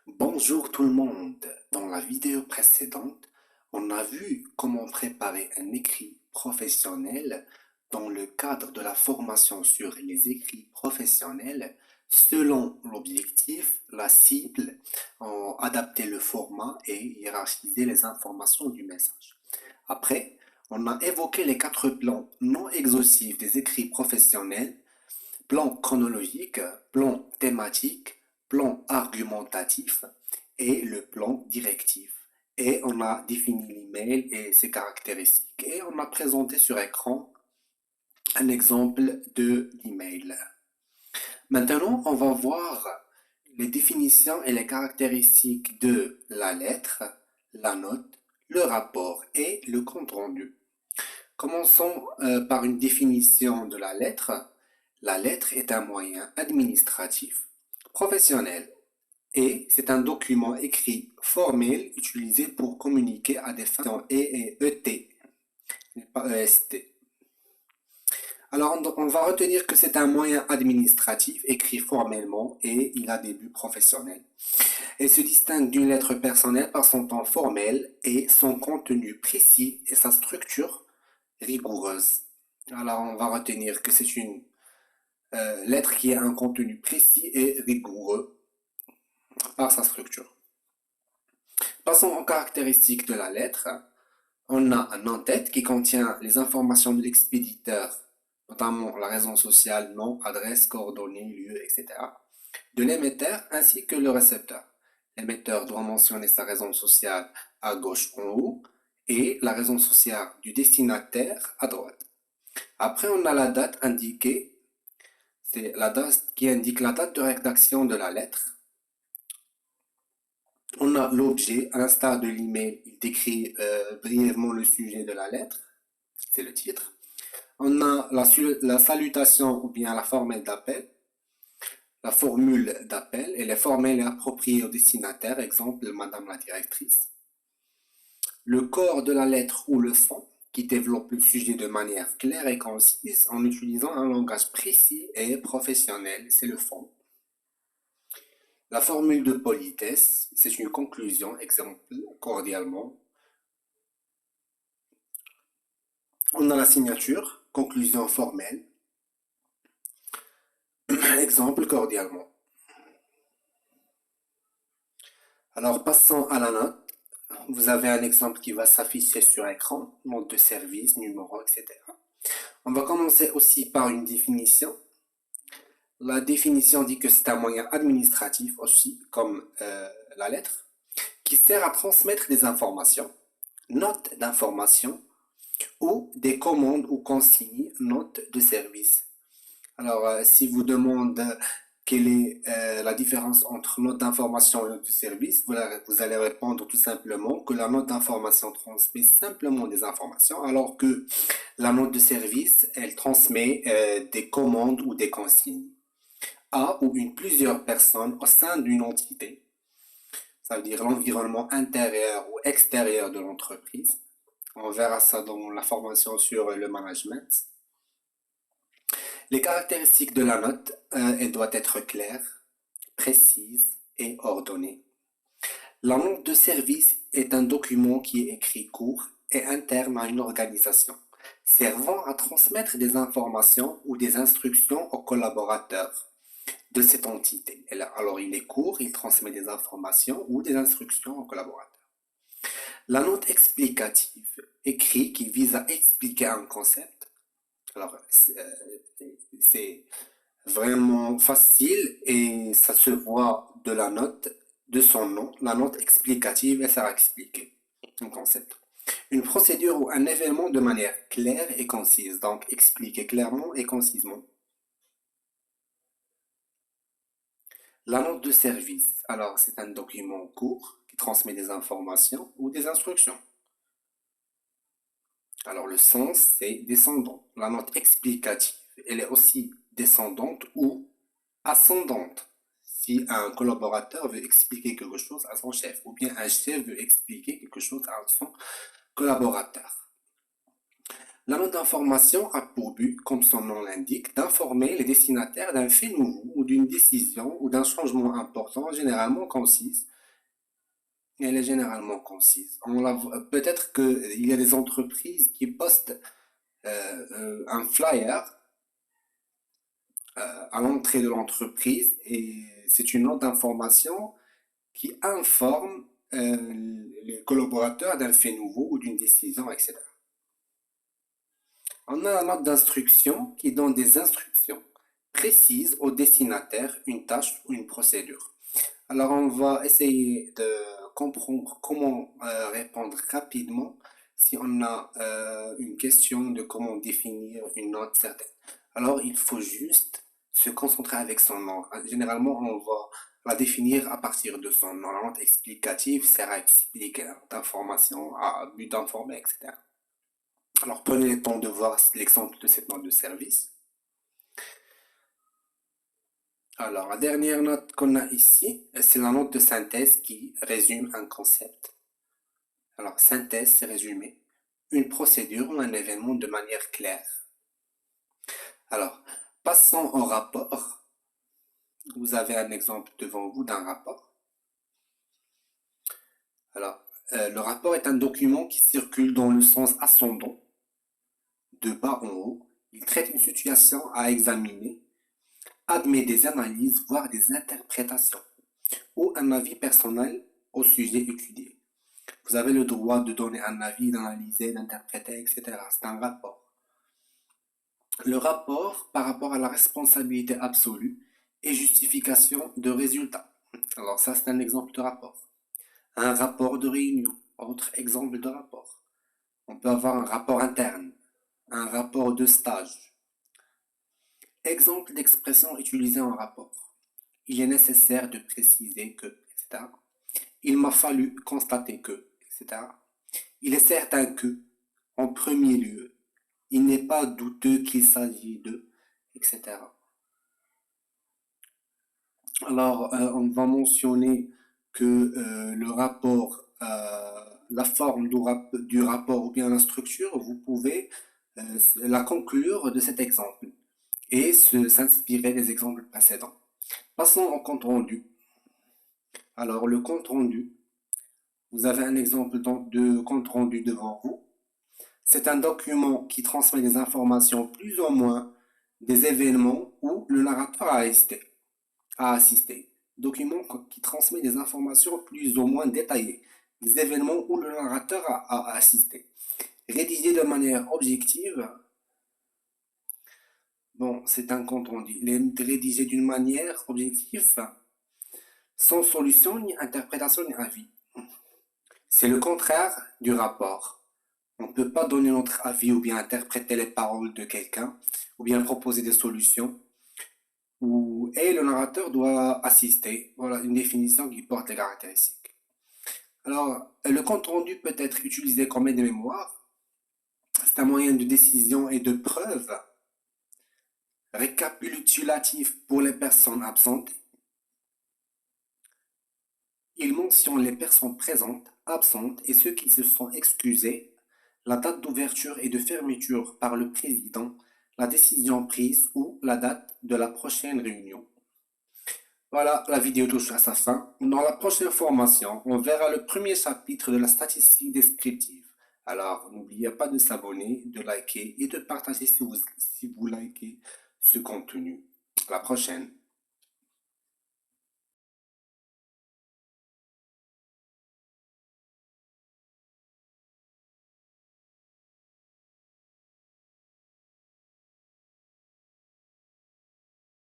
Bonjour tout le monde. Dans la vidéo précédente, on a vu comment préparer un écrit professionnel dans le cadre de la formation sur les écrits professionnels selon l'objectif, la cible, adapter le format et hiérarchiser les informations du message. Après, on a évoqué les quatre plans non exhaustifs des écrits professionnels: plan chronologique, plan thématique, plan argumentatif et le plan directif. Et on a défini l'email et ses caractéristiques. Et on a présenté sur écran un exemple de l'email. Maintenant, on va voir les définitions et les caractéristiques de la lettre, la note, le rapport et le compte rendu. Commençons par une définition de la lettre. La lettre est un moyen administratif professionnel et c'est un document écrit formel utilisé pour communiquer à des fins et ET, pas EST. Alors on va retenir que c'est un moyen administratif écrit formellement et il a des buts professionnels. Elle se distingue d'une lettre personnelle par son temps formel et son contenu précis et sa structure rigoureuse. Alors on va retenir que c'est une lettre qui a un contenu précis et rigoureux par sa structure. Passons aux caractéristiques de la lettre. On a un en-tête qui contient les informations de l'expéditeur, notamment la raison sociale, nom, adresse, coordonnées, lieu, etc. De l'émetteur ainsi que le récepteur. L'émetteur doit mentionner sa raison sociale à gauche en haut et la raison sociale du destinataire à droite. Après, on a la date indiquée. C'est la date qui indique la date de rédaction de la lettre. On a l'objet, à l'instar de l'email, il décrit brièvement le sujet de la lettre, c'est le titre. On a la salutation ou bien la formule d'appel, et les formelles appropriées au destinataire, exemple Madame la directrice. Le corps de la lettre ou le fond, qui développe le sujet de manière claire et concise en utilisant un langage précis et professionnel, c'est le fond. La formule de politesse, c'est une conclusion, exemple cordialement. On a la signature, conclusion formelle, exemple cordialement. Alors passons à la note. Vous avez un exemple qui va s'afficher sur écran, note de service, numéro, etc. On va commencer aussi par une définition. La définition dit que c'est un moyen administratif aussi, comme la lettre, qui sert à transmettre des informations, notes d'information ou des commandes ou consignes, notes de service. Alors, si vous demande quelle est la différence entre note d'information et note de service, vous allez répondre tout simplement que la note d'information transmet simplement des informations, alors que la note de service, elle transmet des commandes ou des consignes à ou une plusieurs personnes au sein d'une entité. Ça veut dire l'environnement intérieur ou extérieur de l'entreprise. On verra ça dans la formation sur le management. Les caractéristiques de la note, elle doit être claire, précise et ordonnée. La note de service est un document qui est écrit court et interne à une organisation, servant à transmettre des informations ou des instructions aux collaborateurs de cette entité. Alors il est court, il transmet des informations ou des instructions aux collaborateurs. La note explicative, écrit qui vise à expliquer un concept. Alors c'est vraiment facile et ça se voit de la note, de son nom. La note explicative, elle sert à expliquer un concept. Une procédure ou un événement de manière claire et concise, donc expliquer clairement et concisement. La note de service, alors c'est un document court qui transmet des informations ou des instructions. Alors le sens, c'est descendant. La note explicative, elle est aussi descendante ou ascendante. Si un collaborateur veut expliquer quelque chose à son chef, ou bien un chef veut expliquer quelque chose à son collaborateur. La note d'information a pour but, comme son nom l'indique, d'informer les destinataires d'un fait nouveau ou d'une décision ou d'un changement important, généralement concise, Elle est généralement concise. Peut-être qu'il y a des entreprises qui postent un flyer à l'entrée de l'entreprise et c'est une note d'information qui informe les collaborateurs d'un fait nouveau ou d'une décision, etc. On a la note d'instruction qui donne des instructions précises au destinataire, une tâche ou une procédure. Alors on va essayer de comprendre comment répondre rapidement si on a une question de comment définir une note certaine. Alors il faut juste se concentrer avec son nom. Généralement on va la définir à partir de son nom. La note explicative sert à expliquer d'informations, à but d'informer, etc. Alors prenez le temps de voir l'exemple de cette note de service. Alors, la dernière note qu'on a ici, c'est la note de synthèse qui résume un concept. Alors, synthèse, c'est résumer une procédure ou un événement de manière claire. Alors, passons au rapport. Vous avez un exemple devant vous d'un rapport. Alors, le rapport est un document qui circule dans le sens ascendant, de bas en haut. Il traite une situation à examiner, admet des analyses, voire des interprétations, ou un avis personnel au sujet étudié. Vous avez le droit de donner un avis, d'analyser, d'interpréter, etc. C'est un rapport. Le rapport par rapport à la responsabilité absolue et justification de résultats. Alors ça, c'est un exemple de rapport. Un rapport de réunion, autre exemple de rapport. On peut avoir un rapport interne, un rapport de stage. Exemple d'expression utilisée en rapport. Il est nécessaire de préciser que, etc. Il m'a fallu constater que, etc. Il est certain que, en premier lieu, il n'est pas douteux qu'il s'agit de, etc. Alors, on va mentionner que le rapport, la forme du rapport ou bien la structure, vous pouvez la conclure de cet exemple et s'inspirer des exemples précédents. Passons au compte rendu. Alors, le compte rendu, vous avez un exemple de compte rendu devant vous. C'est un document qui transmet des informations plus ou moins des événements où le narrateur a assisté. Document qui transmet des informations plus ou moins détaillées des événements où le narrateur a assisté. Rédigé de manière objective, bon, c'est un compte rendu. Il est rédigé d'une manière objective, sans solution, ni interprétation, ni avis. C'est le contraire du rapport. On ne peut pas donner notre avis ou bien interpréter les paroles de quelqu'un ou bien proposer des solutions. Et le narrateur doit assister. Voilà une définition qui porte les caractéristiques. Alors, le compte rendu peut être utilisé comme aide-mémoire. C'est un moyen de décision et de preuve récapitulatif pour les personnes absentes. Il mentionne les personnes présentes, absentes et ceux qui se sont excusés, la date d'ouverture et de fermeture par le président, la décision prise ou la date de la prochaine réunion. Voilà, la vidéo touche à sa fin. Dans la prochaine formation, on verra le premier chapitre de la statistique descriptive. Alors, n'oubliez pas de s'abonner, de liker et de partager si vous likez ce contenu. À la prochaine.